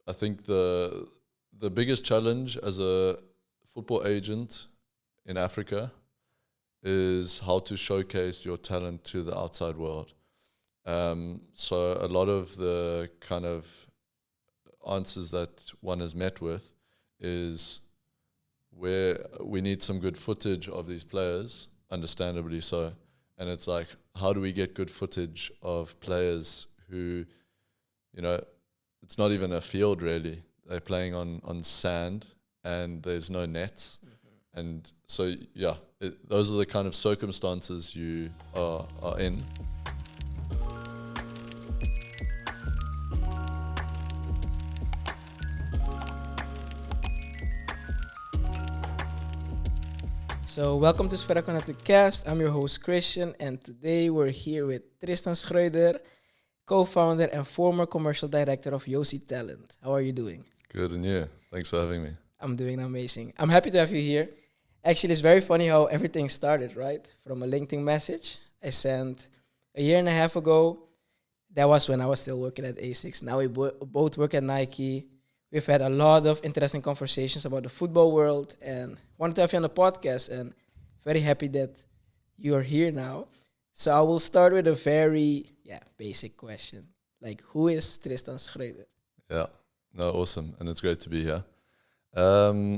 I think the biggest challenge as a football agent in Africa is how to showcase your talent to the outside world. So a lot of the kind of answers that one has met with is where we need some good footage of these players, understandably so. And it's like, how do we get good footage of players who, it's not even a field really. They're playing on sand and there's no nets. And so, those are the kind of circumstances you are in. So welcome to Sphera Connected Cast. I'm your host Christian, and today we're here with Tristan Schröder, co-founder and former commercial director of Jozi Talent. How are you doing? Good, and you? Thanks for having me. I'm doing amazing. I'm happy to have you here. Actually, it's very funny how everything started, right? From a LinkedIn message I sent a year and a half ago. That was when I was still working at A6. Now we both work at Nike. We've had a lot of interesting conversations about the football world and wanted to have you on the podcast, and very happy that you're here now. So I will start with a very basic question. Like, who is Tristan Schröder? Yeah, no, awesome. And it's great to be here. I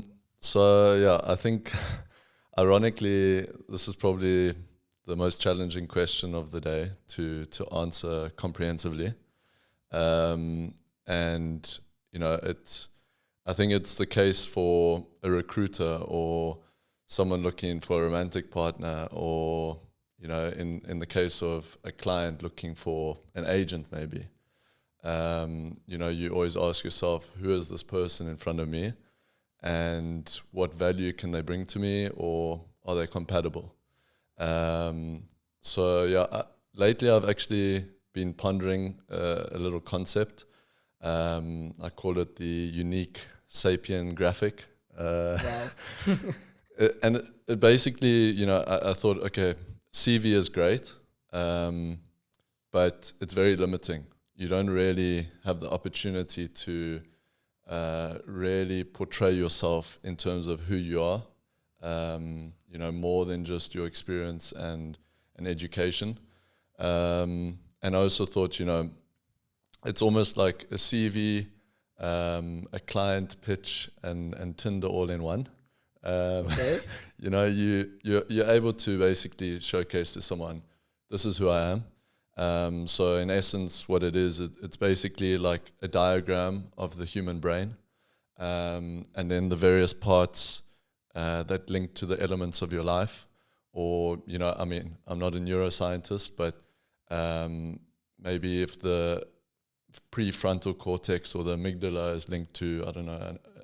think ironically, this is probably the most challenging question of the day to answer comprehensively. I think it's the case for a recruiter or someone looking for a romantic partner, or, in the case of a client looking for an agent maybe. You always ask yourself, who is this person in front of me and what value can they bring to me, or are they compatible? Lately I've actually been pondering a little concept. I call it the unique sapien graphic. And it basically, I thought, okay, CV is great, but it's very limiting. You don't really have the opportunity to really portray yourself in terms of who you are, more than just your experience and education. And I also thought, it's almost like a CV, a client pitch, and Tinder all in one. Okay. You're able to basically showcase to someone, this is who I am. So in essence, what it is, it's basically like a diagram of the human brain, and then the various parts that link to the elements of your life. Or, I'm not a neuroscientist, but maybe if the prefrontal cortex or the amygdala is linked to,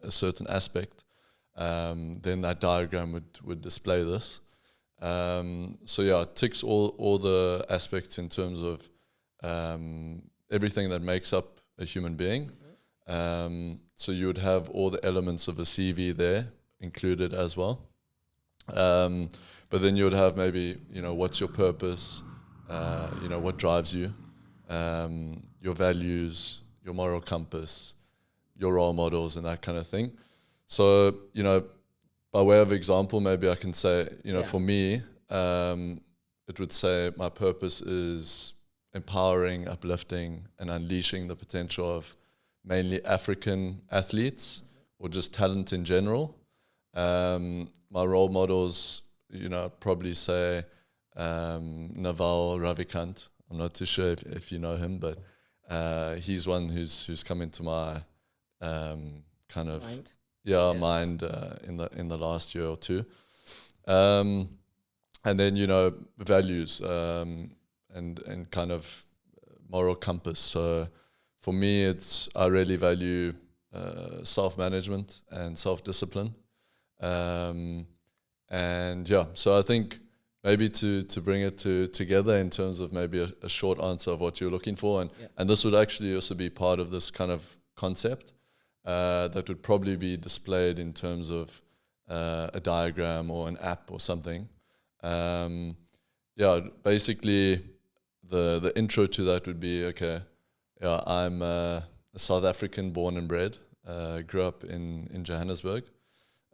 a certain aspect, then that diagram would display this. It ticks all the aspects in terms of everything that makes up a human being. So you would have all the elements of a CV there included as well. But then you would have maybe, what's your purpose, what drives you, your values, your moral compass, your role models, and that kind of thing. So, by way of example, maybe I can say, for me, it would say my purpose is empowering, uplifting, and unleashing the potential of mainly African athletes or just talent in general. My role models, probably say Naval Ravikant. I'm not too sure if you know him, but he's one who's come into my kind of mind in the last year or two. And then values and kind of moral compass. So for me, I really value self-management and self-discipline. So I think maybe to bring it together in terms of maybe a short answer of what you're looking for, and this would actually also be part of this kind of concept that would probably be displayed in terms of a diagram or an app or something. Basically the intro to that would be, okay, I'm a South African born and bred. Grew up in Johannesburg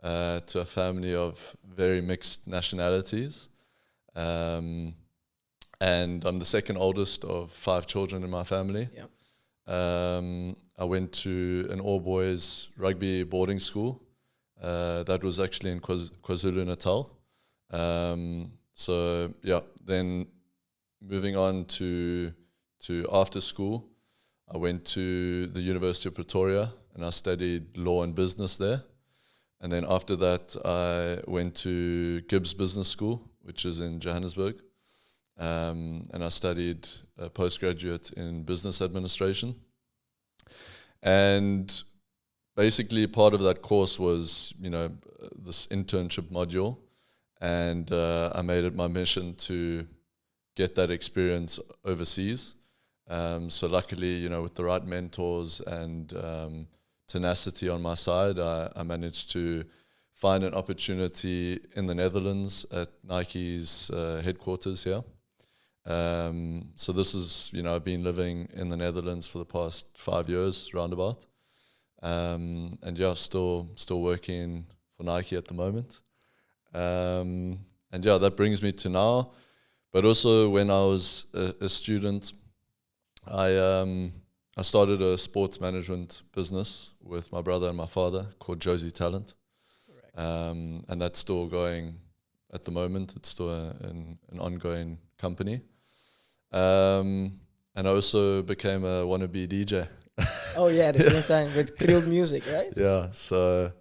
to a family of very mixed nationalities. And I'm the second oldest of 5 children in my family. Yeah. I went to an all-boys rugby boarding school. That was actually in KwaZulu-Natal. So yeah, then moving on to after school, I went to the University of Pretoria and I studied law and business there. And then after that, I went to Gibbs Business School, which is in Johannesburg. And I studied a postgraduate in business administration. And basically part of that course was, this internship module. And I made it my mission to get that experience overseas. So luckily, with the right mentors and tenacity on my side, I managed to find an opportunity in the Netherlands at Nike's headquarters here. So this is, I've been living in the Netherlands for the past 5 years, roundabout. And yeah, still working for Nike at the moment. And yeah, that brings me to now. But also when I was a student, I started a sports management business with my brother and my father called Jozi Talent. And that's still going at the moment. It's still an ongoing company. And I also became a wannabe DJ. Oh yeah, at the same time with Krill music, right? Yeah, so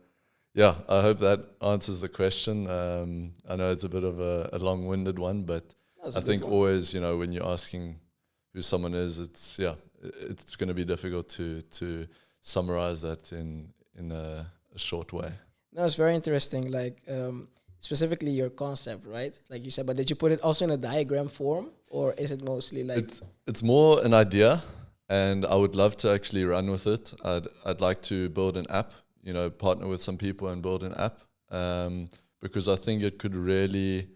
yeah, I hope that answers the question. I know it's a bit of a long-winded one, but I think always, when you're asking who someone is, it's going to be difficult to summarize that in a short way. No, it's very interesting. Like specifically your concept, right? Like you said, but did you put it also in a diagram form, or is it mostly like? It's more an idea, and I would love to actually run with it. I'd like to build an app, partner with some people and build an app, because I think it could really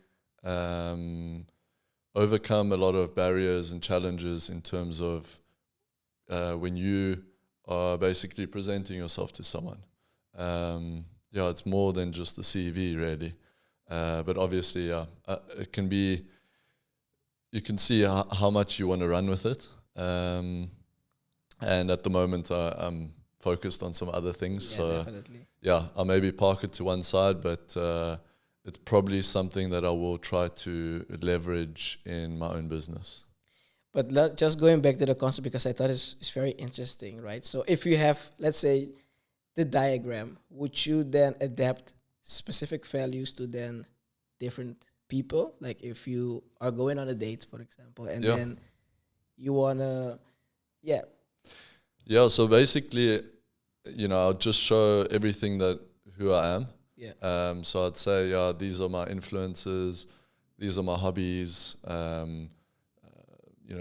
overcome a lot of barriers and challenges in terms of when you are basically presenting yourself to someone. It's more than just the CV, really. But obviously, it can be, you can see how much you want to run with it. And at the moment, I'm focused on some other things. Yeah, so definitely. Yeah, I'll maybe park it to one side, but it's probably something that I will try to leverage in my own business. But just going back to the concept, because I thought it's very interesting, right? So if you have, let's say, the diagram, would you then adapt specific values to then different people? Like if you are going on a date, for example, and then you want to, Yeah, so basically, I'll just show everything who I am. Yeah. So I'd say, these are my influences, these are my hobbies.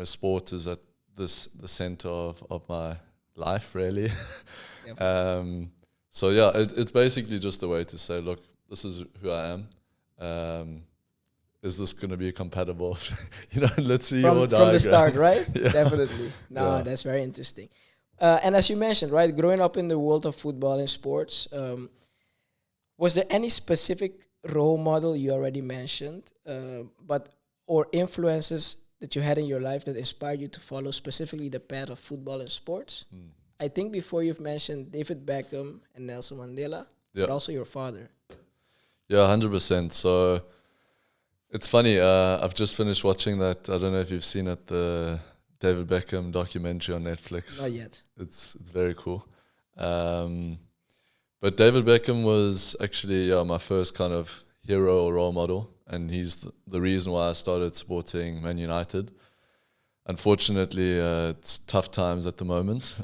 Sport is at the center of my life, really. So yeah, it's basically just a way to say, look, this is who I am. Is this going to be compatible? Let's see your diagram. From the start, right? Yeah. Definitely. No, that's very interesting. And as you mentioned, right, growing up in the world of football and sports, was there any specific role model you already mentioned, or influences that you had in your life that inspired you to follow specifically the path of football and sports? I think before you've mentioned David Beckham and Nelson Mandela, but also your father. Yeah, 100%. So it's funny, I've just finished watching that, I don't know if you've seen it, the David Beckham documentary on Netflix. Not yet. It's very cool. But David Beckham was actually my first kind of hero or role model, and he's the reason why I started supporting Man United. Unfortunately, it's tough times at the moment,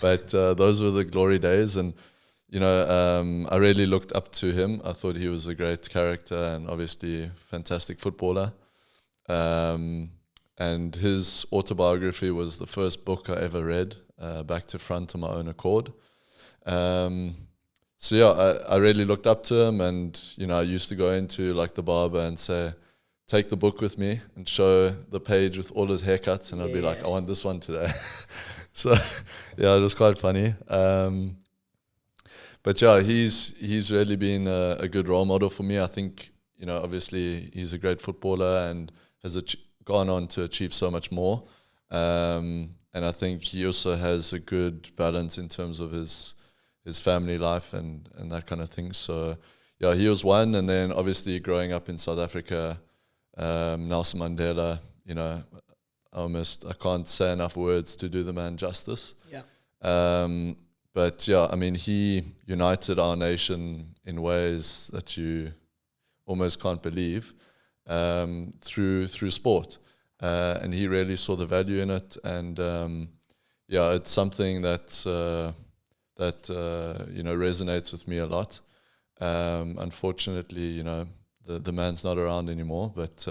but those were the glory days, and I really looked up to him. I thought he was a great character and obviously fantastic footballer. And his autobiography was the first book I ever read, back to front on my own accord. So yeah, I really looked up to him, and I used to go into like the barber and say, take the book with me and show the page with all his haircuts, and I'd be like, I want this one today. So yeah, it was quite funny. But yeah, he's really been a good role model for me. I think, you know, obviously he's a great footballer and has gone on to achieve so much more. And I think he also has a good balance in terms of his family life and that kind of thing. So yeah, he was one. And then obviously growing up in South Africa, Nelson Mandela, you know, I can't say enough words to do the man justice. Yeah. But yeah, I mean, he united our nation in ways that you almost can't believe, through sport. And he really saw the value in it. And yeah, it's something that you know, resonates with me a lot. Unfortunately, you know, the man's not around anymore, but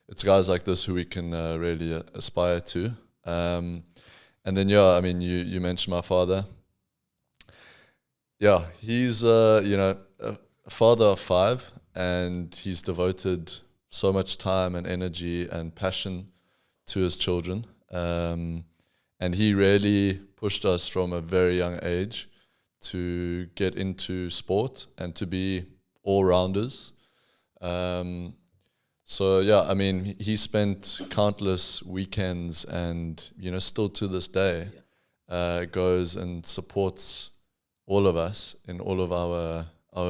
it's guys like this who we can really aspire to. And then, yeah, I mean, you mentioned my father. Yeah, he's, you know, a father of 5, and he's devoted so much time and energy and passion to his children. And he really pushed us from a very young age to get into sport and to be all-rounders. So yeah, I mean, he spent countless weekends, and you know, still to this day, goes and supports all of us in all of our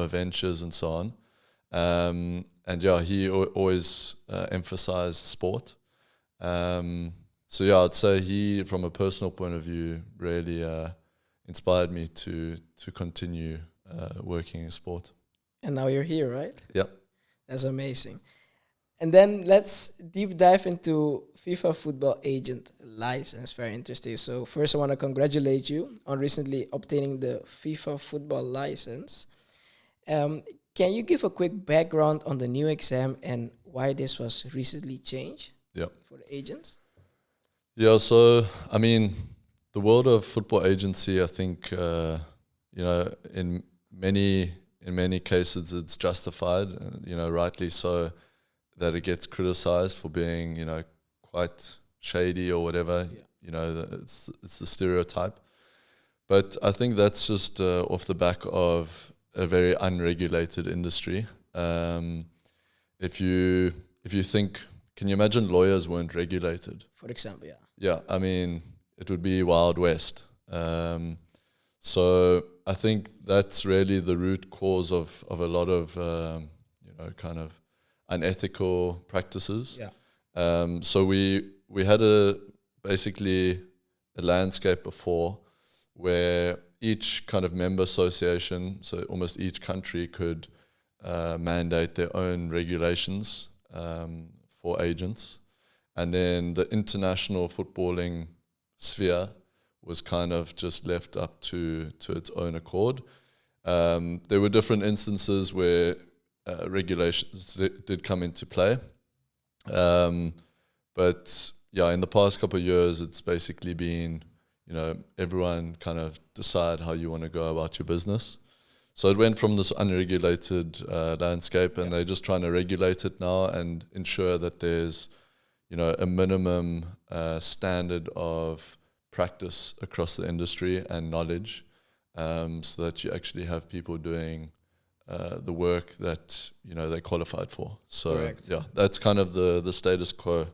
ventures and so on. And yeah, he always emphasized sport. So yeah, I'd say he, from a personal point of view, really inspired me to continue working in sport. And now you're here, right? Yep. That's amazing. And then let's deep dive into FIFA football agent license. Very interesting. So first I want to congratulate you on recently obtaining the FIFA football license. Can you give a quick background on the new exam and why this was recently changed for the agents? Yeah, so I mean, the world of football agency, I think, you know, in many cases it's justified, you know, rightly so, that it gets criticized for being, you know, quite shady or whatever. You know, it's the stereotype. But I think that's just off the back of a very unregulated industry. If you think, can you imagine lawyers weren't regulated? For example, yeah. Yeah, I mean, it would be Wild West. So I think that's really the root cause of a lot of, you know, kind of unethical practices. Yeah. So we had basically a landscape before where each kind of member association, so almost each country, could mandate their own regulations for agents. And then the international footballing sphere was kind of just left up to its own accord. There were different instances where regulations did come into play. But yeah, in the past couple of years, it's basically been, you know, everyone kind of decide how you want to go about your business. So it went from this unregulated landscape, and they're just trying to regulate it now and ensure that there's, you know, a minimum standard of practice across the industry and knowledge, so that you actually have people doing the work that, you know, they qualified for. So Correct. yeah, that's kind of the status quo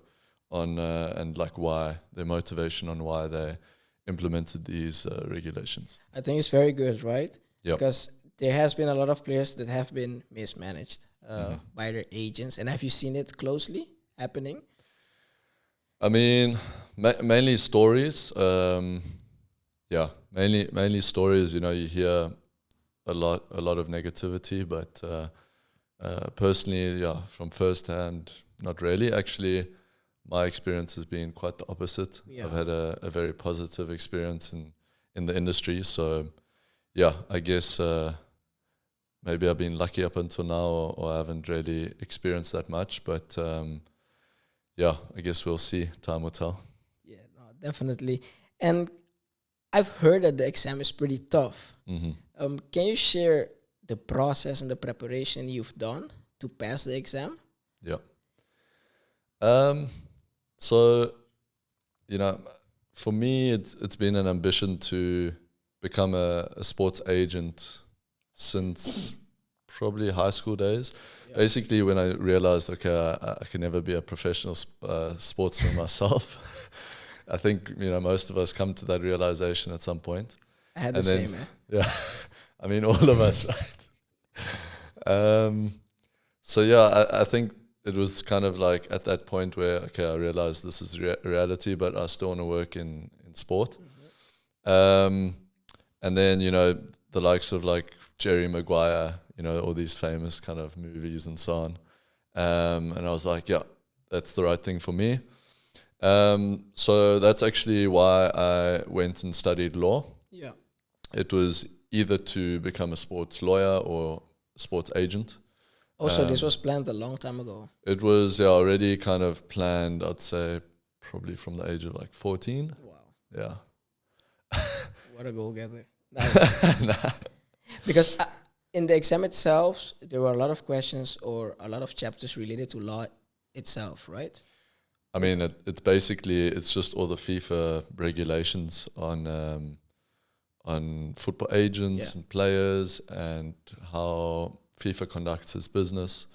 on and like why their motivation on why they implemented these regulations. I think it's very good, right? Yeah. Because there has been a lot of players that have been mismanaged by their agents. And have you seen it closely happening? I mean, mainly stories. Yeah, mainly stories. You know, you hear a lot of negativity, but personally, yeah, from first hand, not really. Actually, my experience has been quite the opposite. Yeah. I've had a very positive experience in the industry. So, yeah, I guess maybe I've been lucky up until now, or I haven't really experienced that much. But yeah, I guess we'll see. Time will tell. Yeah, no, definitely. And I've heard that the exam is pretty tough. Mm-hmm. Can you share the process and the preparation you've done to pass the exam? Yeah. So, for me, it's been an ambition to become a sports agent since probably high school days. Yeah. Basically, when I realized, okay, I can never be a professional sportsman myself. I think most of us come to that realization at some point. I had the same, man. Yeah, I mean, all of us, right? So yeah, I think it was kind of like at that point where, okay, I realized this is reality, but I still want to work in sport. Mm-hmm. And then, the likes of like Jerry Maguire, all these famous kind of movies and so on. And I was like, yeah, that's the right thing for me. So that's actually why I went and studied law. Yeah. It was either to become a sports lawyer or sports agent. Also, this was planned a long time ago. It was already kind of planned, I'd say, probably from the age of like 14. Wow. Yeah. What a goal-getter. Nice. Nah. Because in the exam itself, there were a lot of questions or a lot of chapters related to law itself, right? I mean, it's just all the FIFA regulations on football agents and players and how FIFA conducts its business.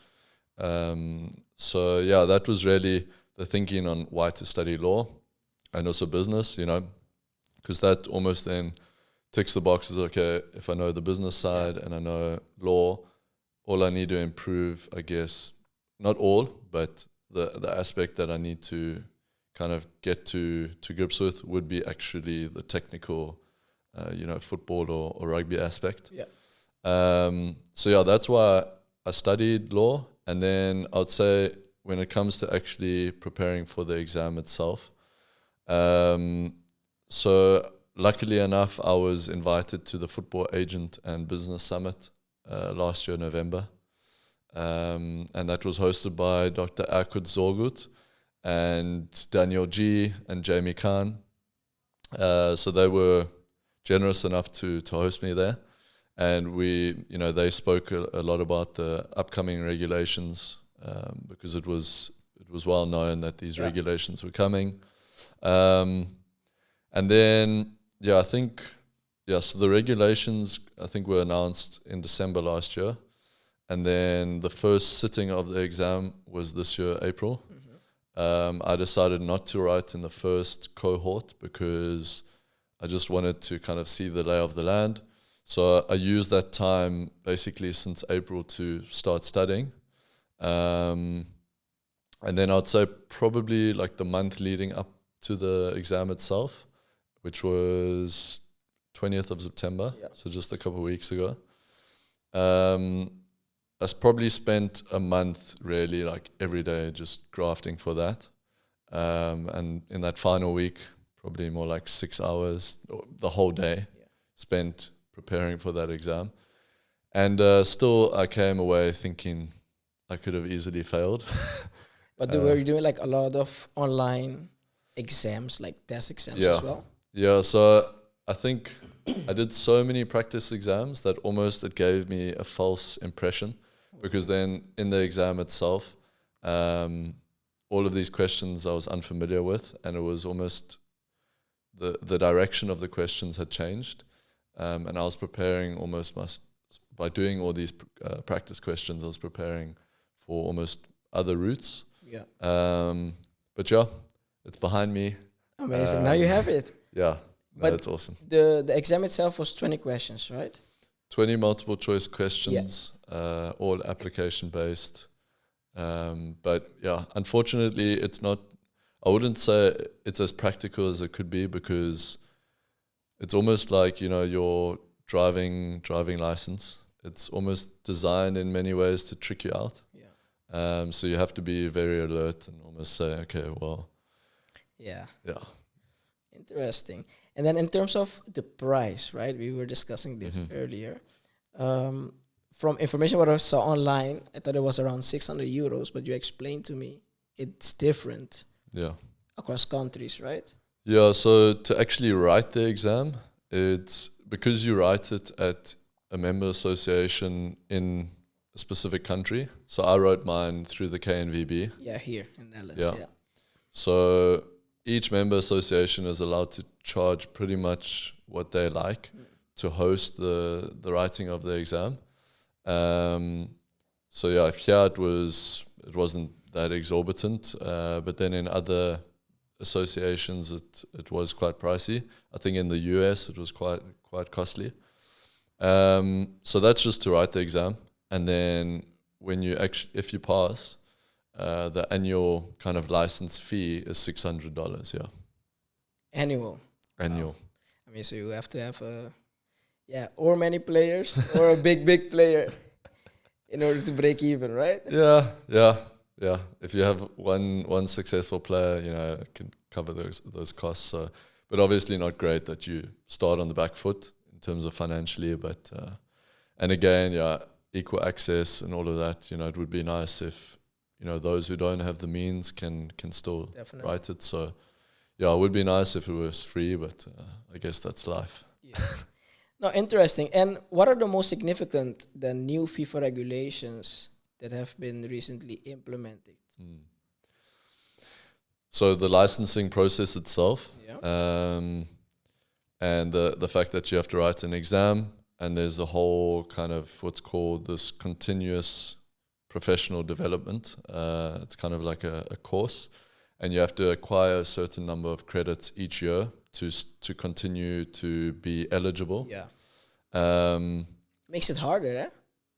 So yeah, that was really the thinking on why to study law and also business, because that almost then ticks the boxes. Okay, if I know the business side and I know law, all I need to improve, I guess, not all, but the aspect that I need to kind of get to grips with would be actually the technical, football or rugby aspect. Yeah. So yeah, that's why I studied law. And then I'd say when it comes to actually preparing for the exam itself, so luckily enough, I was invited to the Football Agent and Business Summit last year, November. And that was hosted by Dr. Erkut Sogut and Daniel G and Jamie Khan. So they were generous enough to host me there. And they spoke a lot about the upcoming regulations because it was well known that these regulations were coming. And then, so the regulations, I think, were announced in December last year. And then the first sitting of the exam was this year, April. Mm-hmm. I decided not to write in the first cohort because I just wanted to kind of see the lay of the land. So I used that time basically since April to start studying. And then I'd say probably like the month leading up to the exam itself, which was 20th of September, so just a couple of weeks ago. I probably spent a month really like every day just grafting for that. And in that final week, probably more like 6 hours, the whole day spent preparing for that exam. And still I came away thinking I could have easily failed. But were you doing like a lot of online exams, like test exams as well? Yeah, so I think I did so many practice exams that almost it gave me a false impression, because then in the exam itself, all of these questions I was unfamiliar with, and it was almost the direction of the questions had changed. And I was preparing by doing all these practice questions, I was preparing for almost other routes. Yeah. But yeah, it's behind me. Amazing. Now you have it. Yeah, that's awesome. The exam itself was 20 questions, right? 20 multiple choice questions, all application based. But yeah, unfortunately, it's not. I wouldn't say it's as practical as it could be, because it's almost like your driving license. It's almost designed in many ways to trick you out. Yeah. So you have to be very alert and almost say, okay, well. Yeah. Yeah. Interesting. And then in terms of the price, right? We were discussing this earlier. From information what I saw online, I thought it was around 600 euros, but you explained to me it's different. Yeah. Across countries, right? Yeah, so to actually write the exam, it's because you write it at a member association in a specific country. So I wrote mine through the KNVB. Yeah, here in Netherlands. Yeah. So each member association is allowed to charge pretty much what they like to host the writing of the exam. So yeah, here it wasn't that exorbitant, but then in other associations it was quite pricey. I think in the US it was quite costly. So that's just to write the exam, and then when if you pass, the annual kind of license fee is $600. Yeah, Annual. annual. I mean, so you have to have or many players or a big player in order to break even, right? Yeah. If you have one successful player, it can cover those costs. So, but obviously not great that you start on the back foot in terms of financially. But and again, equal access and all of that. It would be nice if those who don't have the means can still Definitely. write it. So it would be nice if it was free, but I guess that's life. Yeah. No, interesting. And what are the most significant, the new FIFA regulations that have been recently implemented? So the licensing process itself, Yeah. and the fact that you have to write an exam, and there's a whole kind of what's called this continuous professional development. It's kind of like a course, and you have to acquire a certain number of credits each year to continue to be eligible. Yeah. Makes it harder, eh?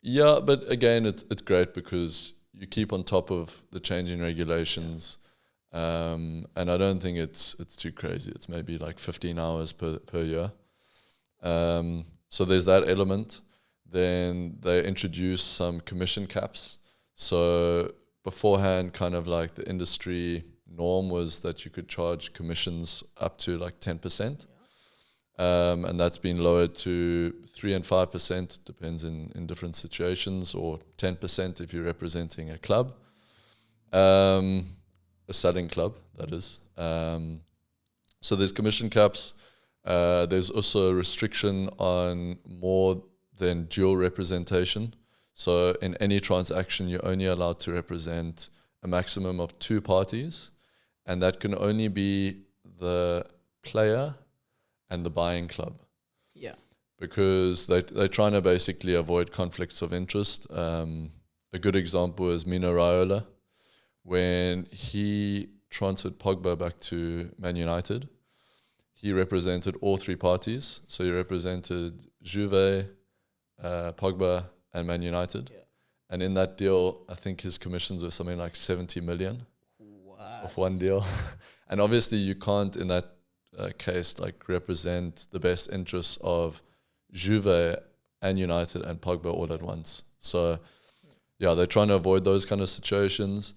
Yeah, but again, it's great because you keep on top of the changing regulations, and I don't think it's too crazy. It's maybe like 15 hours per year. So there's that element. Then they introduce some commission caps. So beforehand, kind of like the industry norm was that you could charge commissions up to like 10%. And that's been lowered to 3 and 5%, depends in different situations, or 10% if you're representing a club, a selling club, that is. So there's commission caps. There's also a restriction on more than dual representation. So in any transaction, you're only allowed to represent a maximum of 2 parties, and that can only be the player and the buying club. Yeah. Because they're trying to basically avoid conflicts of interest. A good example is Mino Raiola. When he transferred Pogba back to Man United, he represented all 3 parties. So he represented Juve, Pogba, and Man United. Yeah. And in that deal, I think his commissions were something like 70 million of one deal. And obviously you can't, in that case, like represent the best interests of Juve and United and Pogba all at once. So they're trying to avoid those kind of situations.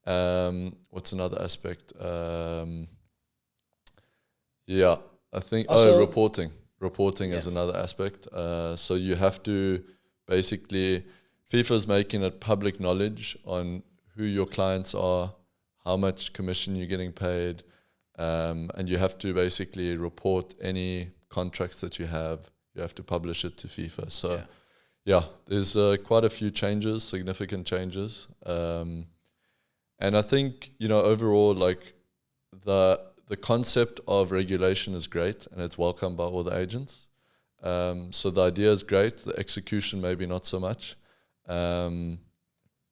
What's another aspect? I think reporting is another aspect. So you have to basically, FIFA's making it public knowledge on who your clients are, how much commission you're getting paid, and you have to basically report any contracts that you have. You have to publish it to FIFA. So, there's quite a few changes, significant changes. And I think, overall, like the concept of regulation is great and it's welcomed by all the agents. So the idea is great. The execution maybe not so much.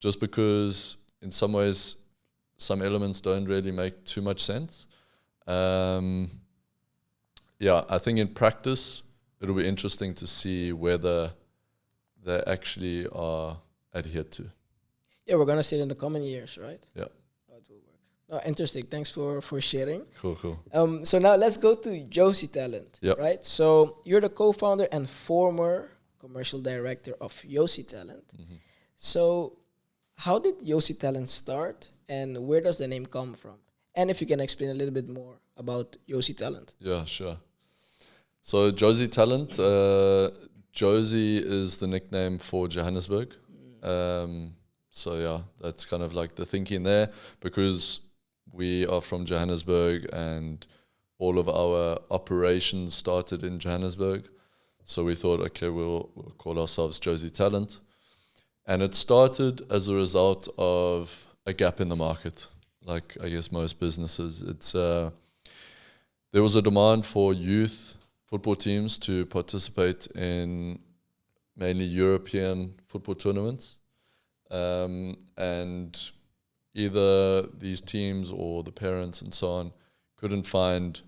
Just because in some ways, some elements don't really make too much sense. I think in practice, it'll be interesting to see whether they actually are adhered to. Yeah, we're going to see it in the coming years, right? Yeah. How it will work. No, interesting. Thanks for sharing. Cool. So now let's go to Jozi Talent, right? So you're the co-founder and former commercial director of Jozi Talent. Mm-hmm. So how did Jozi Talent start and where does the name come from? And if you can explain a little bit more about Jozi Talent. Yeah, sure. So Jozi Talent, Jozi is the nickname for Johannesburg. That's kind of like the thinking there, because we are from Johannesburg and all of our operations started in Johannesburg. So we thought, okay, we'll call ourselves Jozi Talent. And it started as a result of a gap in the market. Like, I guess most businesses, there was a demand for youth football teams to participate in mainly European football tournaments. And either these teams or the parents and so on couldn't find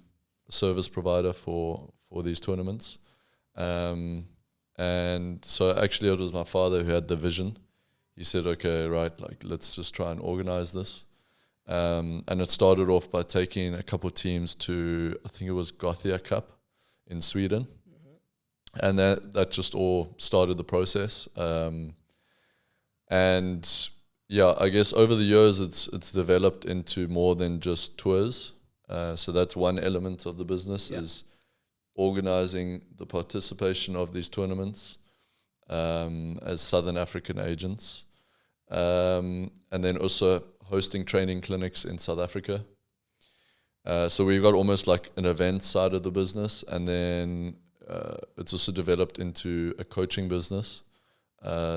a service provider for these tournaments. And so actually it was my father who had the vision. He said, okay, right, like let's just try and organize this. And it started off by taking a couple of teams to, I think it was Gothia Cup in Sweden. And that just all started the process. And yeah, I guess over the years it's developed into more than just tours. So that's one element of the business is organizing the participation of these tournaments as Southern African agents. And then also hosting training clinics in South Africa. So we've got almost like an event side of the business, and then it's also developed into a coaching business.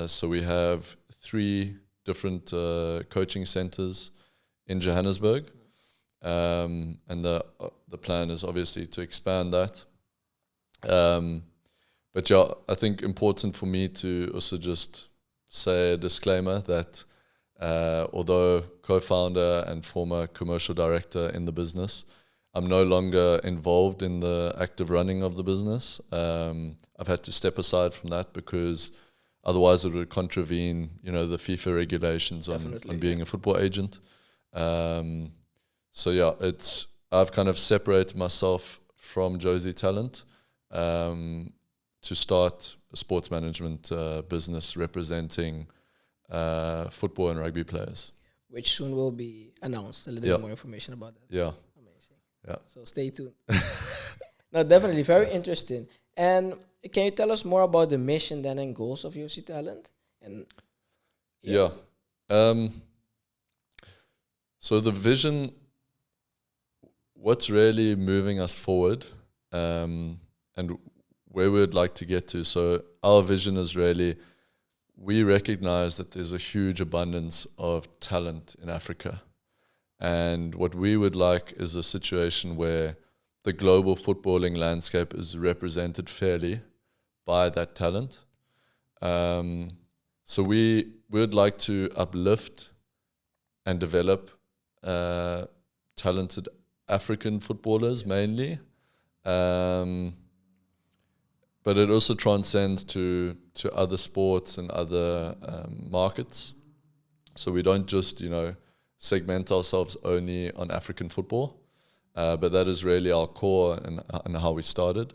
So we have 3 different coaching centers in Johannesburg, and the plan is obviously to expand that. But yeah, I think important for me to also just say a disclaimer that although co-founder and former commercial director in the business, I'm no longer involved in the active running of the business. I've had to step aside from that because otherwise it would contravene, the FIFA regulations on being a football agent. So yeah, I've kind of separated myself from Jozi Talent to start a sports management business representing football and rugby players. Which soon will be announced, a little bit more information about that. Yeah. Amazing. Yeah. So stay tuned. No, definitely very interesting. And can you tell us more about the mission then and goals of Jozi Talent? And so the vision, what's really moving us forward, and where we'd like to get to. So our vision is really, we recognize that there's a huge abundance of talent in Africa. And what we would like is a situation where the global footballing landscape is represented fairly by that talent. So we would like to uplift and develop talented African footballers mainly. But it also transcends to other sports and other markets. So we don't just, segment ourselves only on African football, but that is really our core and how we started.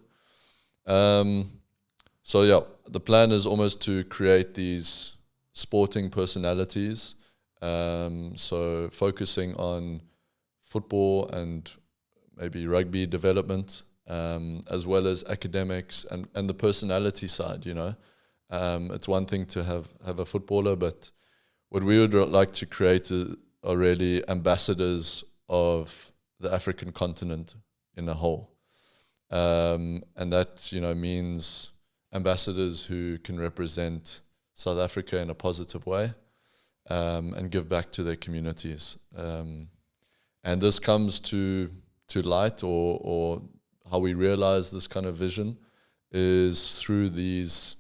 So yeah, the plan is almost to create these sporting personalities. So focusing on football and maybe rugby development, as well as academics and the personality side, It's one thing to have a footballer, but what we would like to create are really ambassadors of the African continent in a whole. And that, means ambassadors who can represent South Africa in a positive way, and give back to their communities. And this comes to light, or how we realize this kind of vision is through these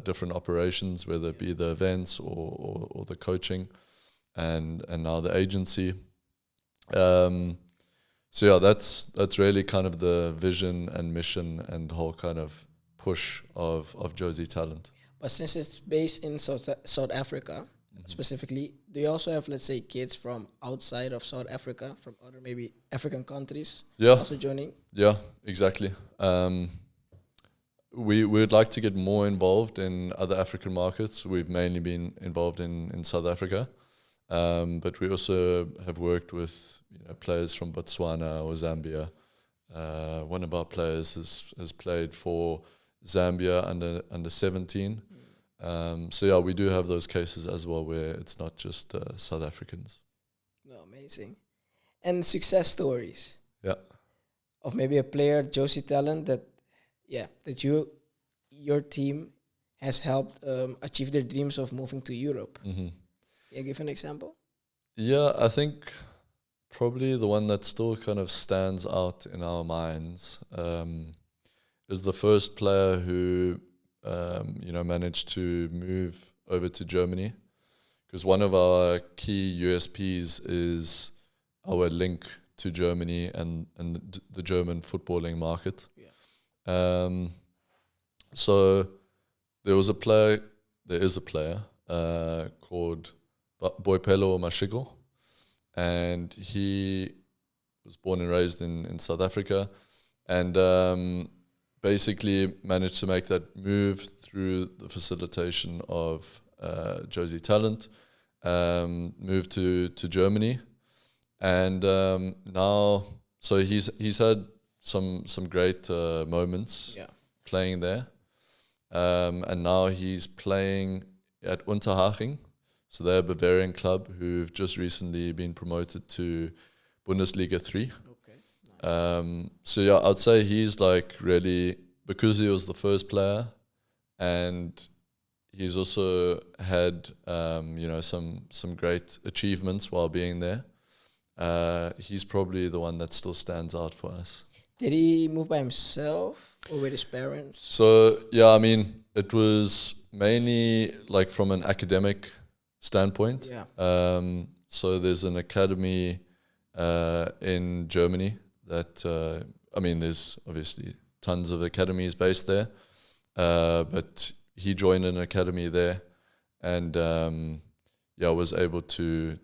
different operations, whether it be the events or the coaching and now the agency. So yeah, that's really kind of the vision and mission and whole kind of push of Jozi Talent. But since it's based in South Africa, specifically, do you also have, let's say, kids from outside of South Africa, from other maybe African countries also joining? Yeah, exactly. We would like to get more involved in other African markets. We've mainly been involved in South Africa, but we also have worked with players from Botswana or Zambia. One of our players has played for Zambia under 17. So yeah, we do have those cases as well where it's not just South Africans. No, amazing. And success stories. Yeah. Of maybe a player, Jozi Talent, that your team has helped achieve their dreams of moving to Europe. Mm-hmm. Yeah, give an example. Yeah, I think probably the one that still kind of stands out in our minds is the first player who managed to move over to Germany, because one of our key USPs is our link to Germany and the German footballing market. Yeah. So there is a player called Boipelo Mashiko, and he was born and raised in South Africa, and basically managed to make that move through the facilitation of Jozi Talent, moved to Germany, and now so he's had some great moments playing there, and now he's playing at Unterhaching. So they're a Bavarian club who've just recently been promoted to Bundesliga 3. Okay. So yeah, I'd say he's like really, because he was the first player, and he's also had some great achievements while being there. He's probably the one that still stands out for us. Did he move by himself or with his parents? So yeah, I mean, it was mainly like from an academic standpoint. Yeah. So there's an academy in Germany that there's obviously tons of academies based there, but he joined an academy there, and was able to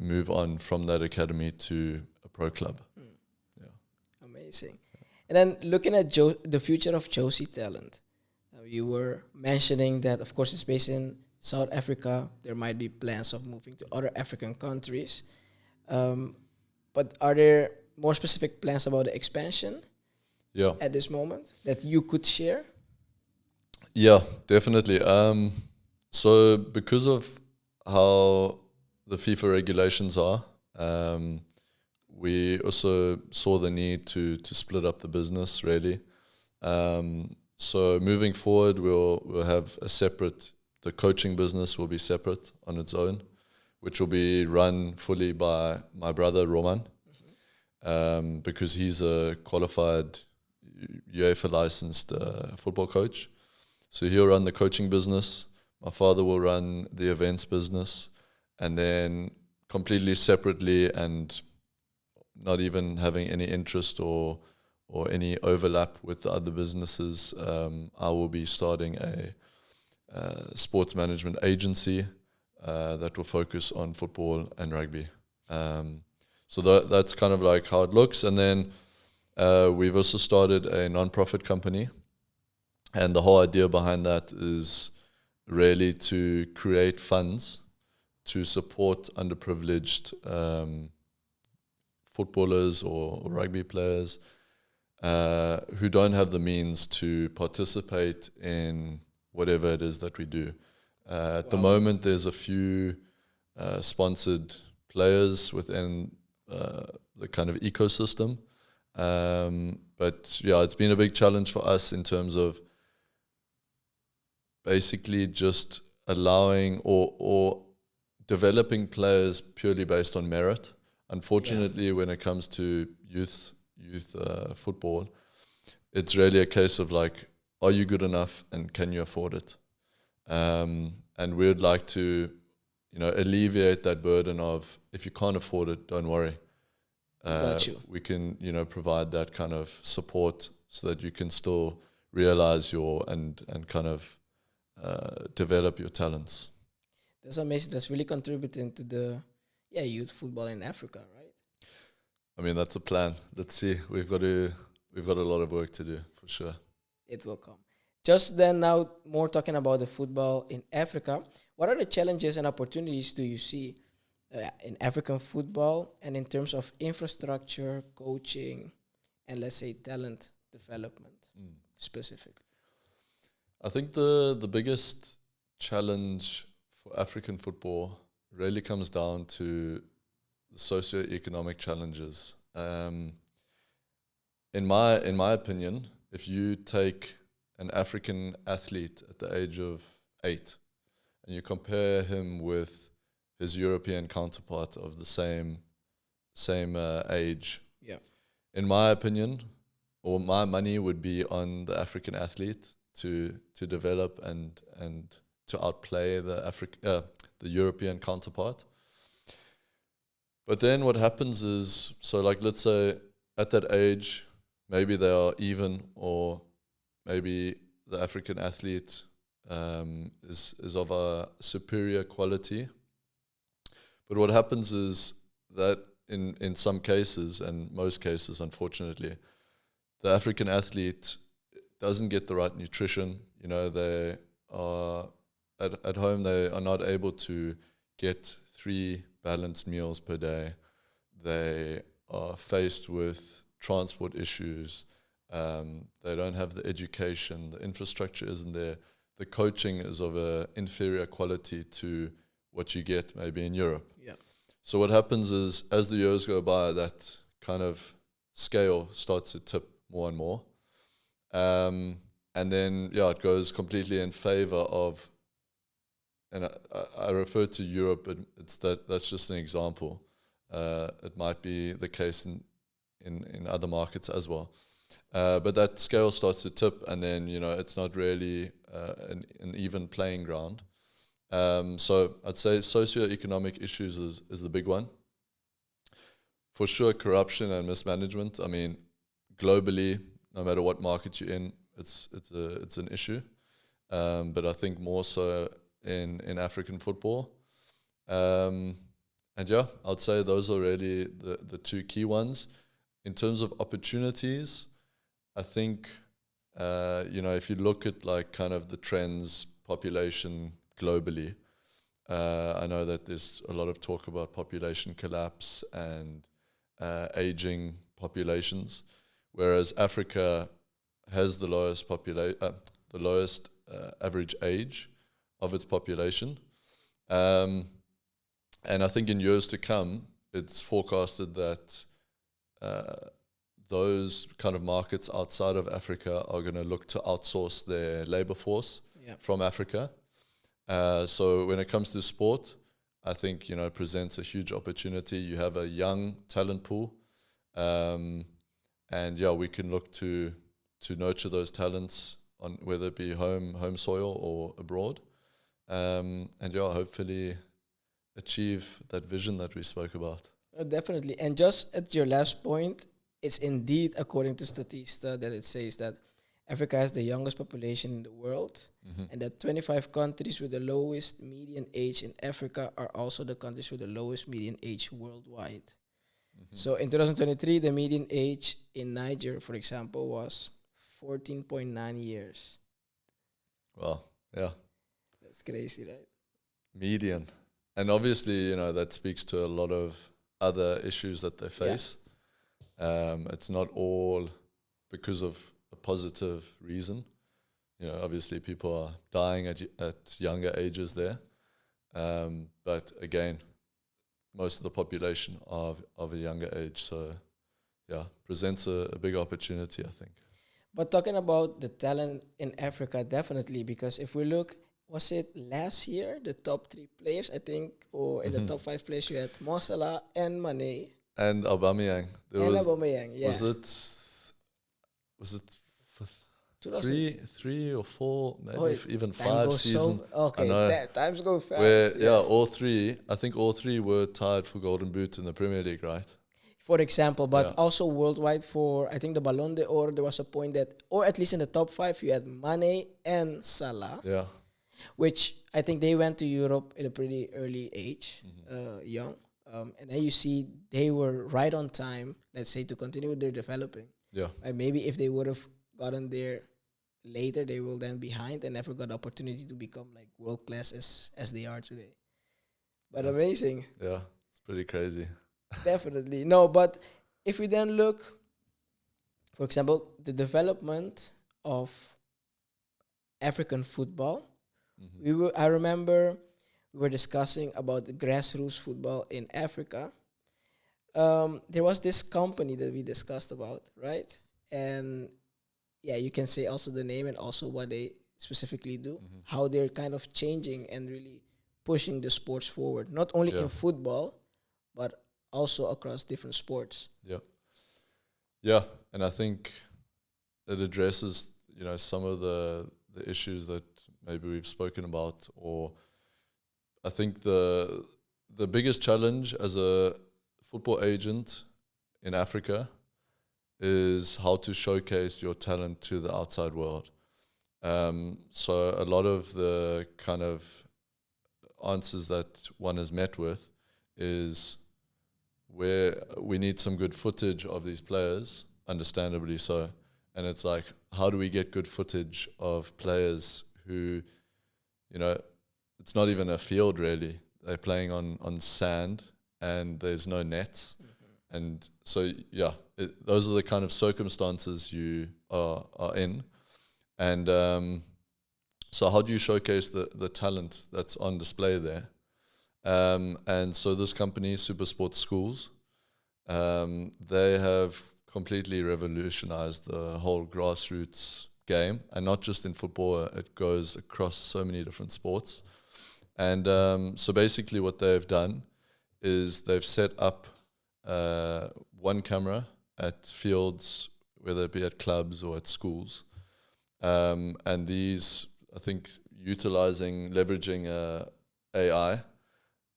move on from that academy to a pro club. Amazing. And then looking at the future of Jozi Talent, you were mentioning that, of course, it's based in South Africa. There might be plans of moving to other African countries. But are there more specific plans about the expansion at this moment that you could share? Yeah, definitely. So because of how the FIFA regulations are, we also saw the need to split up the business, really. So moving forward, we'll have a separate, the coaching business will be separate on its own, which will be run fully by my brother, Roman, because he's a qualified UEFA licensed football coach. So he'll run the coaching business. My father will run the events business, and then completely separately and not even having any interest or any overlap with the other businesses, I will be starting a sports management agency that will focus on football and rugby. So that's kind of like how it looks. And then we've also started a non-profit company, and the whole idea behind that is really to create funds to support underprivileged footballers or rugby players who don't have the means to participate in whatever it is that we do. At the moment, there's a few sponsored players within the kind of ecosystem. But yeah, it's been a big challenge for us in terms of basically just allowing or developing players purely based on merit. Unfortunately, when it comes to youth football, it's really a case of like, are you good enough and can you afford it? And we'd like to, alleviate that burden of, if you can't afford it, don't worry. We can, provide that kind of support so that you can still realize and kind of develop your talents. That's amazing. That's really contributing to the youth football in Africa, right? I mean, that's a plan. Let's see. We've got a lot of work to do for sure. It will come. Just then, now more talking about the football in Africa. What are the challenges and opportunities do you see in African football, and in terms of infrastructure, coaching, and let's say talent development specifically? I think the biggest challenge for African football really comes down to the socio-economic challenges. In my opinion, if you take an African athlete at the age of 8, and you compare him with his European counterpart of the same age, Yeah. in my opinion, or my money would be on the African athlete to develop and to outplay the European counterpart. But then what happens is, so like let's say at that age, maybe they are even, or maybe the African athlete is of a superior quality. But what happens is that in some cases, and most cases, unfortunately, the African athlete doesn't get the right nutrition. You know, they are at home, they are not able to get 3 balanced meals per day. They are faced with transport issues. They don't have the education. The infrastructure isn't there. The coaching is of an inferior quality to what you get maybe in Europe. Yeah. So what happens is, as the years go by, that kind of scale starts to tip more and more. And then, it goes completely in favor of, and I refer to Europe, but that's just an example. It might be the case in other markets as well. But that scale starts to tip, and then, it's not really an even playing ground. So I'd say socioeconomic issues is the big one. For sure, corruption and mismanagement. I mean, globally, no matter what market you're in, it's an issue. But I think more so in African football. And I'd say those are really the 2 key ones. In terms of opportunities, I think, if you look at like kind of the trends, population globally, I know that there's a lot of talk about population collapse and aging populations, whereas Africa has the lowest average age of its population. And I think in years to come, it's forecasted that those kind of markets outside of Africa are going to look to outsource their labor force from Africa. So when it comes to sport, I think, it presents a huge opportunity. You have a young talent pool. And we can look to nurture those talents on whether it be home soil or abroad. And hopefully achieve that vision that we spoke about. Definitely. And just at your last point, it's indeed, according to Statista, that it says that Africa has the youngest population in the world, and that 25 countries with the lowest median age in Africa are also the countries with the lowest median age worldwide. So in 2023, the median age in Niger, for example, was 14.9 years. Wow, yeah. That's crazy, right? Median. And obviously, that speaks to a lot of other issues that they face. It's not all because of a positive reason. Obviously people are dying at younger ages there. But again, most of the population are of a younger age. So, presents a big opportunity, I think. But talking about the talent in Africa, definitely, because if we look, was it last year, the top 3 players, I think, or in the top 5 players, you had Mo Salah and Mane. And Aubameyang. Aubameyang, yeah. Was it three or 4, maybe even 5 seasons? Times go fast. Where, all 3, I think all 3 were tied for Golden Boot in the Premier League, right? For example, but also worldwide for, I think, the Ballon d'Or, there was a point that, or at least in the top 5, you had Mane and Salah. Yeah. Which I think they went to Europe at a pretty early age, young. And then you see they were right on time, let's say, to continue with their developing. Yeah. Maybe if they would have gotten there later, they will then behind and never got the opportunity to become like world class as they are today. But amazing. Yeah, it's pretty crazy. Definitely. No, but if we then look, for example, the development of African football, I remember we were discussing about the grassroots football in Africa. There was this company that we discussed about, right? And yeah, you can say also the name and also what they specifically do, Mm-hmm. how they're kind of changing and really pushing the sports forward, not only Yeah. in football, but also across different sports. Yeah. Yeah. And I think it addresses, some of the issues that maybe we've spoken about, or I think the biggest challenge as a football agent in Africa is how to showcase your talent to the outside world. So a lot of the kind of answers that one is met with is where we need some good footage of these players, understandably so. And it's like, how do we get good footage of players who, it's not even a field really. They're playing on sand and there's no nets. And so, yeah, those are the kind of circumstances you are in. And so how do you showcase the talent that's on display there? And so this company, SuperSport Schools, they have completely revolutionized the whole grassroots game. And not just in football, it goes across so many different sports. And so basically what they've done is they've set up one camera at fields, whether it be at clubs or at schools. And these, I think, leveraging AI,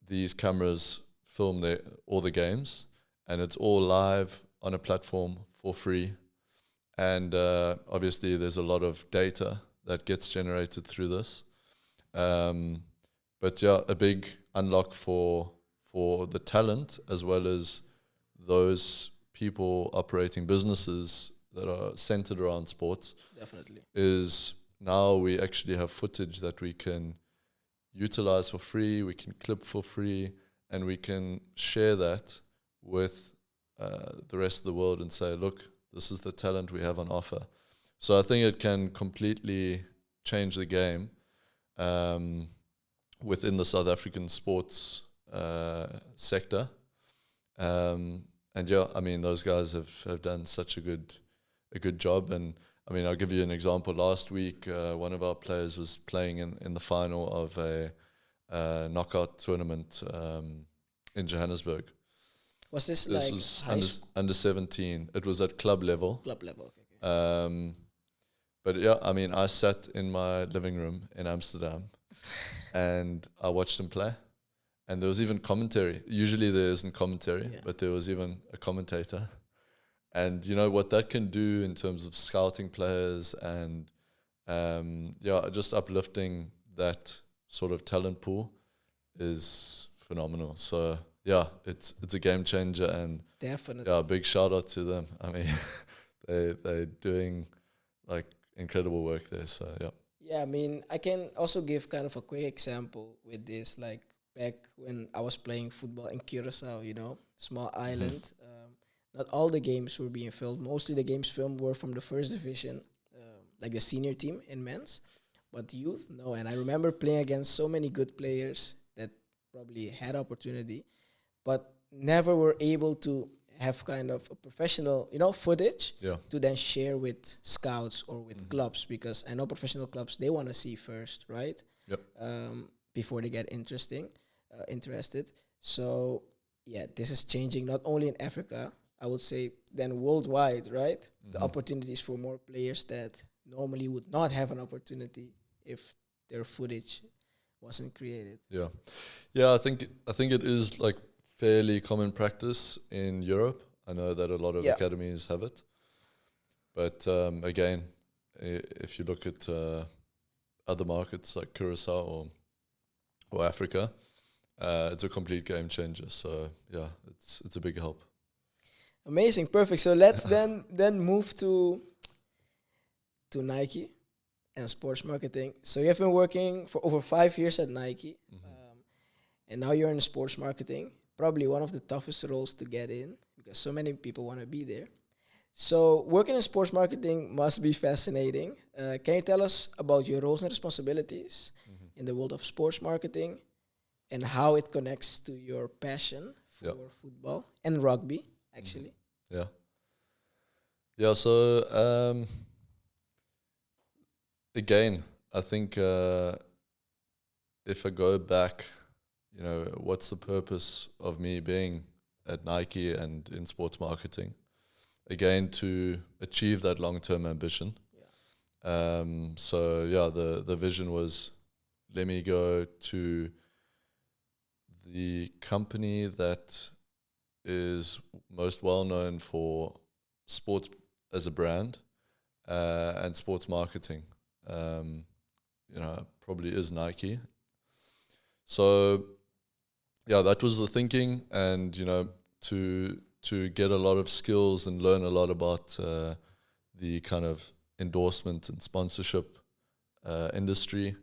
these cameras film all the games, and it's all live on a platform for free. And obviously there's a lot of data that gets generated through this. But yeah, a big unlock for the talent, as well as those people operating businesses that are centered around sports. Definitely. Is now we actually have footage that we can utilize for free, we can clip for free, and we can share that with the rest of the world and say, look, this is the talent we have on offer. So I think it can completely change the game within the South African sports sector. And yeah, I mean, those guys have done such a good job. And I mean, I'll give you an example. Last week, one of our players was playing in the final of a knockout tournament in Johannesburg. Was this was high under 17. It was at club level. club level? Okay. But yeah, I mean, I sat in my living room in Amsterdam and I watched him play. And there was even commentary. Usually there isn't commentary, but there was even a commentator. And you know what that can do in terms of scouting players and just uplifting that sort of talent pool is phenomenal. So yeah, it's a game changer, and Definitely. yeah, big shout out to them. I mean, they're doing like incredible work there. So yeah. Yeah, I mean, I can also give kind of a quick example with this. Like back when I was playing football in Curacao, small island. Not all the games were being filmed. Mostly the games filmed were from the first division, like the senior team in men's. But youth, no. And I remember playing against so many good players that probably had opportunity, but never were able to have kind of a professional, footage to then share with scouts or with clubs, because I know professional clubs, they want to see first, right? Yep. Before they get interested. So yeah, this is changing not only in Africa, I would say then worldwide, right? The opportunities for more players that normally would not have an opportunity if their footage wasn't created. Yeah. I think it is like fairly common practice in Europe. I know that a lot of academies have it, but again, if you look at other markets like Curacao or Africa, it's a complete game changer. So yeah, it's a big help. Amazing, perfect. So let's then move to Nike and sports marketing. So you have been working for over 5 years at Nike, and now you're in sports marketing. Probably one of the toughest roles to get in because so many people want to be there. So working in sports marketing must be fascinating. Can you tell us about your roles and responsibilities in the world of sports marketing and how it connects to your passion for football and rugby, actually? Yeah. So again, I think if I go back, what's the purpose of me being at Nike and in sports marketing? Again, to achieve that long-term ambition. The vision was, let me go to the company that is most well known for sports as a brand and sports marketing. Probably is Nike. So, that was the thinking, and to get a lot of skills and learn a lot about the kind of endorsement and sponsorship industry.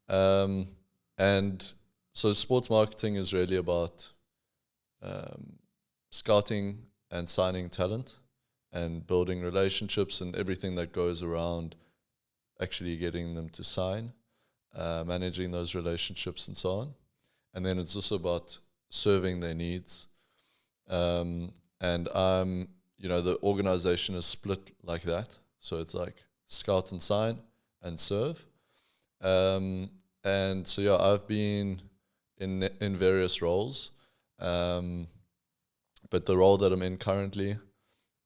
And so sports marketing is really about scouting and signing talent and building relationships and everything that goes around actually getting them to sign, managing those relationships and so on. And then it's also about serving their needs. And the organization is split like that. So it's like scout and sign and serve. And so, I've been in various roles. But the role that I'm in currently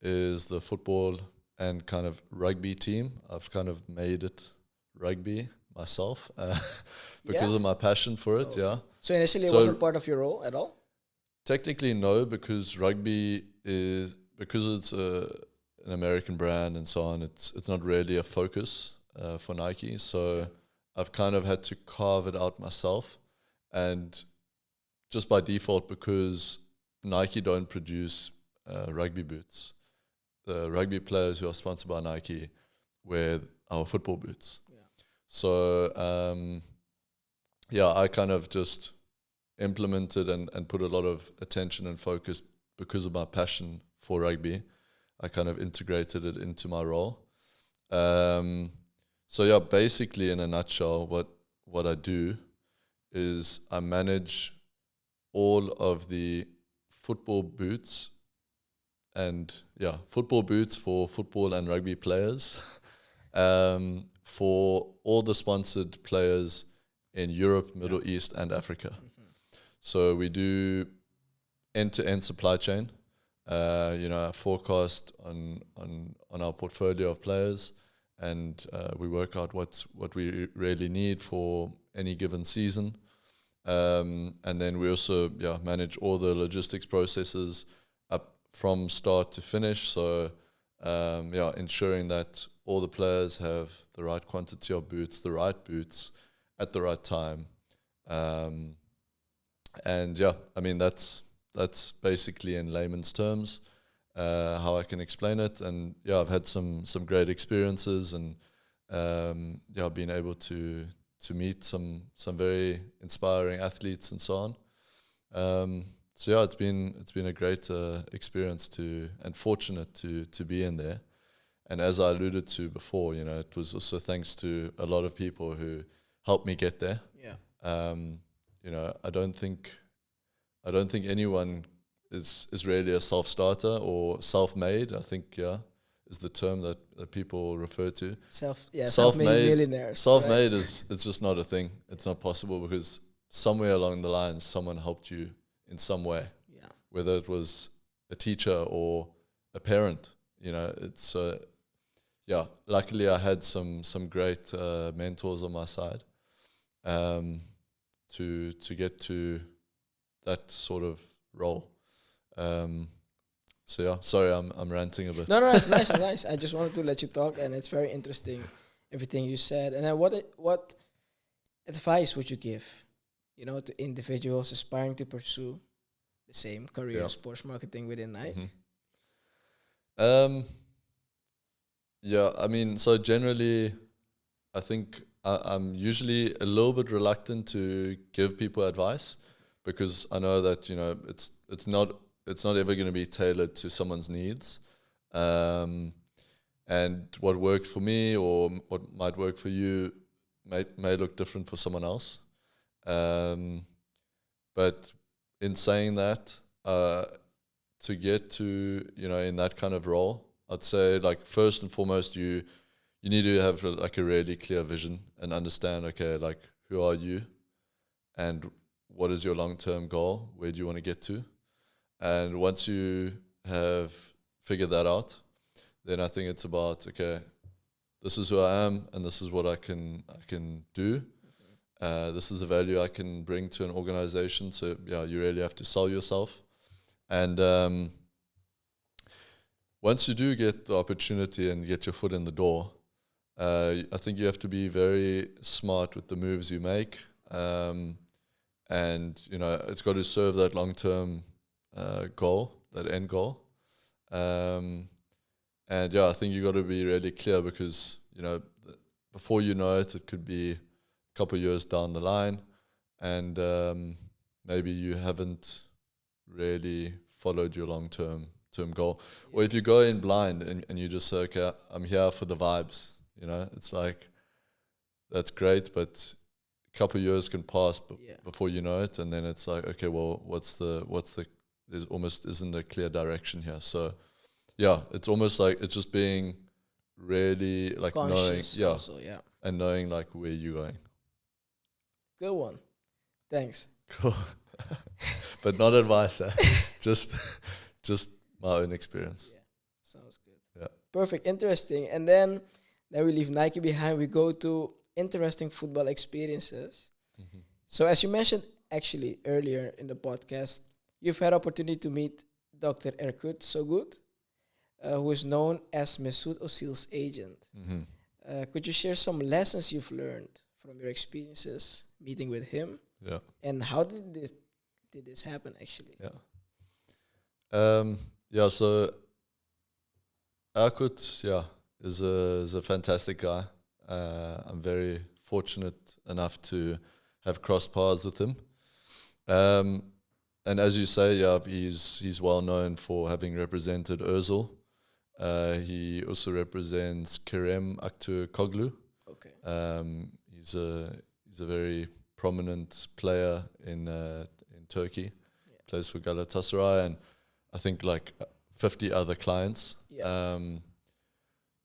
is the football and kind of rugby team. I've kind of made it rugby myself because of my passion for it, So initially it wasn't part of your role at all? Technically, no, because rugby is, because it's an American brand and so on, it's not really a focus for Nike. So I've kind of had to carve it out myself. And just by default, because Nike don't produce rugby boots, the rugby players who are sponsored by Nike wear our football boots. So, I kind of just implemented and put a lot of attention and focus because of my passion for rugby. I kind of integrated it into my role. Basically in a nutshell, what I do is I manage all of the football boots for football and rugby players, for all the sponsored players in Europe, Middle East, and Africa. So we do end-to-end supply chain, a forecast on our portfolio of players, and we work out what we really need for any given season. And then we also manage all the logistics processes up from start to finish. So ensuring that all the players have the right quantity of boots, the right boots at the right time. That's basically in layman's terms how I can explain it. And I've had some great experiences, and I've been able to meet some very inspiring athletes and so on. It's been a great experience and fortunate to be in there. And as I alluded to before, it was also thanks to a lot of people who helped me get there. I don't think anyone is really a self-starter or self-made. I think is the term that people refer to. Self-made millionaires. Self-made it's just not a thing. It's not possible, because somewhere along the line someone helped you in some way. Whether it was a teacher or a parent. Luckily I had some great mentors on my side to get to that sort of role. Sorry, I'm ranting a bit. No, it's nice, it's nice. I just wanted to let you talk, and it's very interesting, everything you said. And then what advice would you give, to individuals aspiring to pursue the same career in sports marketing within Nike? So generally, I think I'm usually a little bit reluctant to give people advice, because I know that it's not ever going to be tailored to someone's needs, and what works for me or what might work for you may look different for someone else. But in saying that, to get to in that kind of role, I'd say, like, first and foremost, you you need to have like a really clear vision and understand, okay, like who are you and what is your long-term goal? Where do you want to get to? And once you have figured that out, then I think it's about, okay, this is who I am and this is what I can do. This is the value I can bring to an organization. So yeah, you really have to sell yourself. And once you do get the opportunity and get your foot in the door, I think you have to be very smart with the moves you make. And, you know, it's got to serve that long-term goal, that end goal. And yeah, I think you got to be really clear because, you know, before you know it, it could be a couple of years down the line, and maybe you haven't really followed your long-term goal. Or if you go in blind and you just say, okay, I'm here for the vibes, you know, it's like, that's great, but a couple of years can pass before you know it, and then it's like, okay, well, what's the there's almost isn't a clear direction here. So yeah, it's almost like it's just being really like Conscious knowing, also, and knowing like where you're going. Good one. Thanks. Cool. But not advice, just my own experience. Yeah, sounds good. Yeah. Perfect, interesting. And then we leave Nike behind. We go to interesting football experiences. Mm-hmm. So as you mentioned actually earlier in the podcast, you've had opportunity to meet Dr. Erkut Sogut, who is known as Mesut Özil's agent. Mm-hmm. Could you share some lessons you've learned from your experiences meeting with him? Yeah. And how did this happen actually? Yeah. So Erkut, is a fantastic guy. I'm very fortunate enough to have crossed paths with him. And as you say, he's well known for having represented Özil. He also represents Kerem Aktürkoğlu. Okay. He's a very prominent player in Turkey. Plays for Galatasaray, and I think like 50 other clients.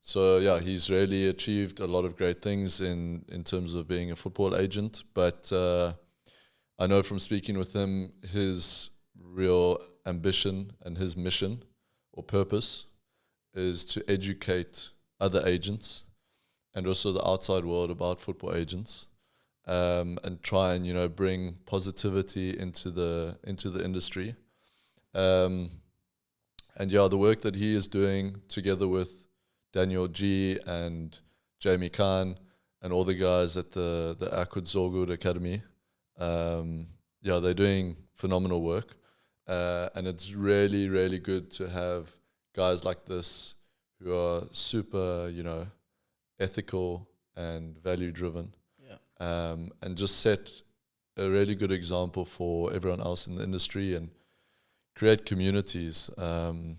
So yeah, he's really achieved a lot of great things in terms of being a football agent. But I know from speaking with him, his real ambition and his mission or purpose is to educate other agents and also the outside world about football agents, and try and, you know, bring positivity into the industry. And yeah, the work that he is doing together with Daniel G and Jamie Khan and all the guys at the Erkut Sogut Academy, they're doing phenomenal work. And it's really, really good to have guys like this who are super, you know, ethical and value-driven. And just set a really good example for everyone else in the industry and create communities. So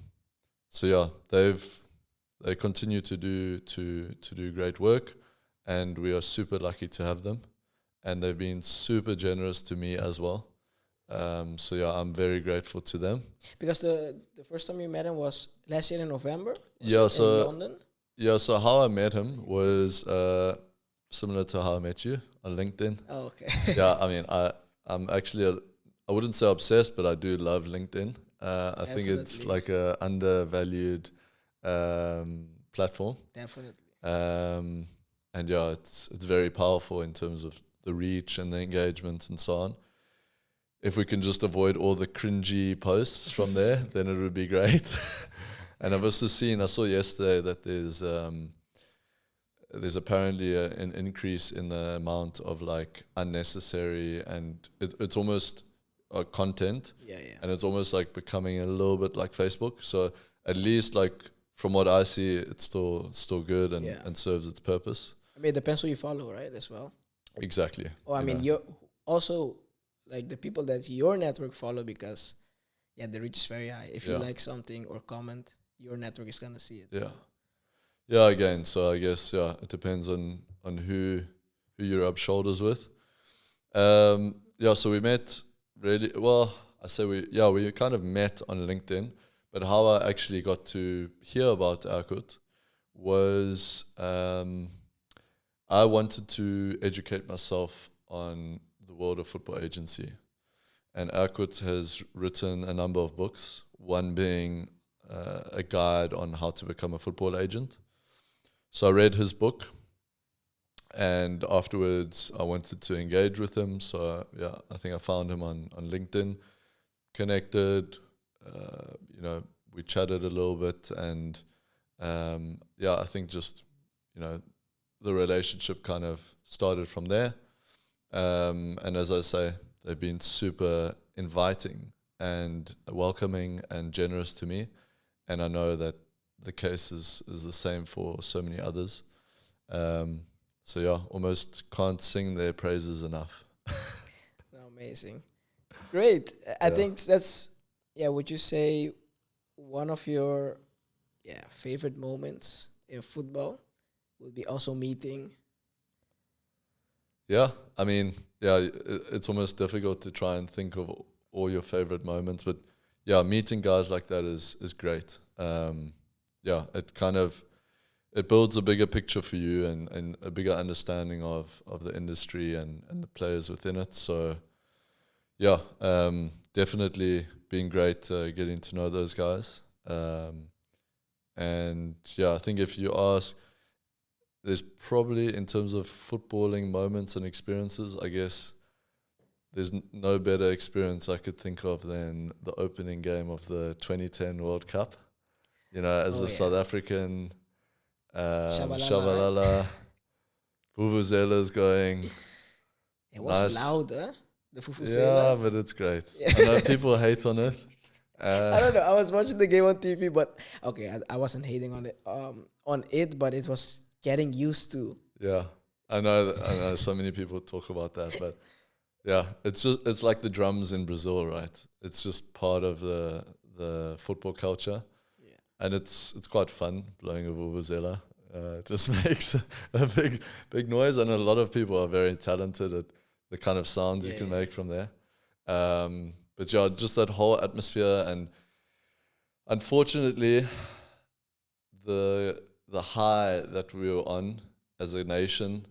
yeah, they continue to do great work, and we are super lucky to have them. And they've been super generous to me as well. So yeah, I'm very grateful to them. Because the first time you met him was last year in November? In London? Yeah, so how I met him was similar to how I met you on LinkedIn. Oh, okay. Yeah, I mean, I'm actually, I wouldn't say obsessed, but I do love LinkedIn. I think it's like a undervalued platform. Definitely. And yeah, it's very powerful in terms of the reach and the engagement and so on. If we can just avoid all the cringy posts from there, then it would be great. And I've also I saw yesterday that there's apparently an increase in the amount of like unnecessary and it's almost content. And it's almost like becoming a little bit like Facebook. So at least like from what I see, it's still good and serves its purpose. I mean, it depends who you follow, right, as well. Exactly. Oh, I mean, you're also like the people that your network follow, because the reach is very high. If you like something or comment, your network is gonna see it. Yeah, again, so I guess it depends on who you rub shoulders with. So we met really well. I say we kind of met on LinkedIn, but how I actually got to hear about Erkut was I wanted to educate myself on the world of football agency. And Erkut has written a number of books, one being a guide on how to become a football agent. So I read his book, and afterwards I wanted to engage with him. So yeah, I think I found him on LinkedIn, connected, we chatted a little bit, and I think just, the relationship kind of started from there. And as I say, they've been super inviting and welcoming and generous to me. And I know that the case is the same for so many others. So yeah, almost can't sing their praises enough. Amazing. Great. I think that's, would you say one of your favorite moments in football would be also meeting? Yeah, I mean, it's almost difficult to try and think of all your favorite moments, but meeting guys like that is great. It builds a bigger picture for you and a bigger understanding of the industry and the players within it. So definitely been great getting to know those guys. I think if you ask, there's probably, in terms of footballing moments and experiences, I guess there's no better experience I could think of than the opening game of the 2010 World Cup. As a South African, Shabalala, Vuvuzelas going. It was nice. Loud, huh? The Vuvuzelas. Yeah, but it's great. I know people hate on it. I don't know. I was watching the game on TV, but I wasn't hating on it, but it was getting used to. Yeah, I know so many people talk about that, but it's like the drums in Brazil, right? It's just part of the football culture. Yeah. And it's quite fun blowing a vuvuzela. It just makes a big noise, and a lot of people are very talented at the kind of sounds you can make from there. But just that whole atmosphere, and unfortunately, the high that we were on as a nation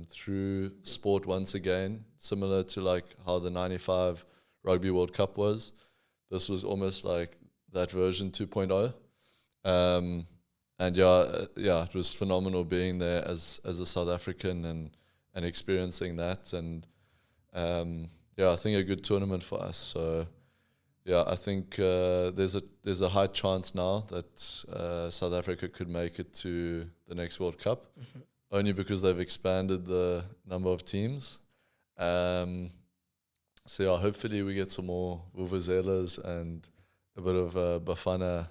through sport once again, similar to like how the 95 Rugby World Cup was. This was almost like that version 2.0. It was phenomenal being there as a South African and experiencing that. And I think a good tournament for us. So I think there's a high chance now that South Africa could make it to the next World Cup, only because they've expanded the number of teams. Hopefully we get some more vuvuzelas and a bit of Bafana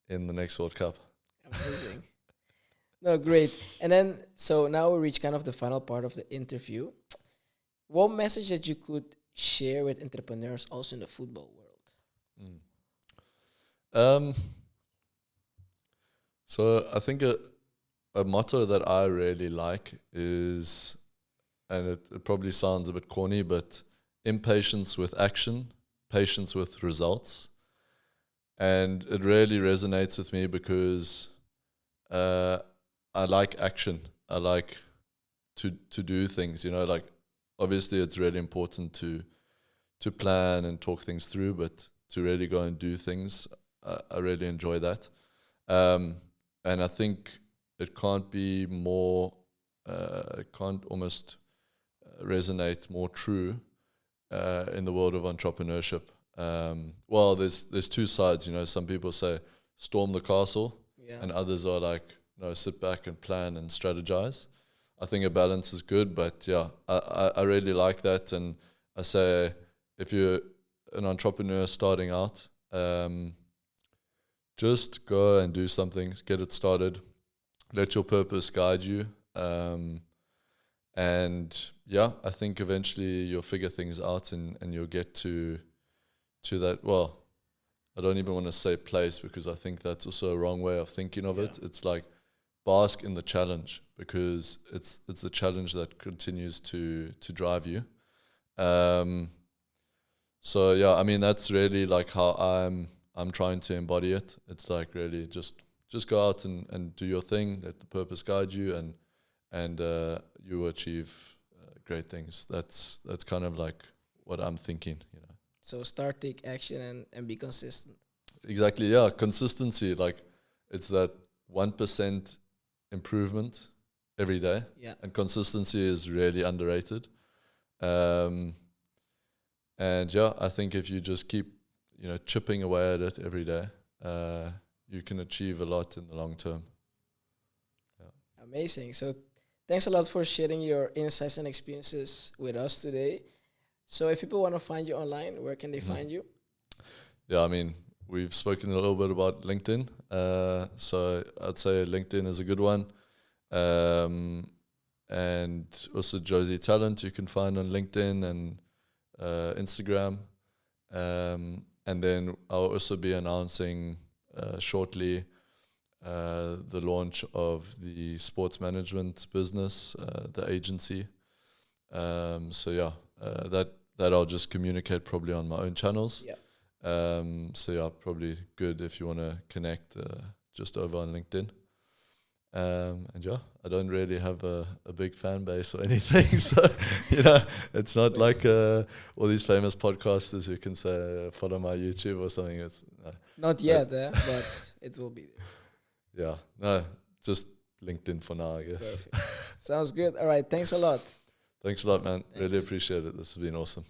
in the next World Cup. Amazing. No, great. And then, so now we reach kind of the final part of the interview. What message that you could share with entrepreneurs also in the football world? So I think a motto that I really like is, and it probably sounds a bit corny, but impatience with action, patience with results. And it really resonates with me because I like action. I like to do things, like obviously it's really important to plan and talk things through, but to really go and do things, I really enjoy that. And I think it can't be more, it can't almost resonate more true in the world of entrepreneurship. Well, there's two sides, some people say storm the castle, and others are like, no, sit back and plan and strategize. I think a balance is good, but I really like that. And I say, if you're an entrepreneur starting out, just go and do something, get it started, let your purpose guide you. I think eventually you'll figure things out and you'll get to that. Well, I don't even want to say place, because I think that's also a wrong way of thinking of it. It's like bask in the challenge, because it's the challenge that continues to drive you. That's really like how I'm trying to embody it. It's like really just just go out and do your thing. Let the purpose guide you, and you will achieve great things. That's kind of like what I'm thinking. So start, take action, and be consistent. Exactly. Yeah, consistency. Like it's that 1% improvement every day. Yeah. And consistency is really underrated. And yeah, I think if you just keep, chipping away at it every day, you can achieve a lot in the long term. Yeah. Amazing. So thanks a lot for sharing your insights and experiences with us today. So if people want to find you online, where can they find you? Yeah, I mean, we've spoken a little bit about LinkedIn. So I'd say LinkedIn is a good one. And also Jozi Talent you can find on LinkedIn and Instagram. And then I'll also be announcing shortly the launch of the sports management business, the agency. So yeah, that I'll just communicate probably on my own channels. Yeah. So yeah, probably good if you want to connect just over on LinkedIn. And yeah, I don't really have a big fan base or anything, so it's not like all these famous podcasters who can say follow my YouTube or something. It's not yet, but it will be there. Yeah, no, just LinkedIn for now, I guess. Perfect. Sounds good. All right, thanks a lot. Thanks a lot, man. Thanks. Really appreciate it. This has been awesome.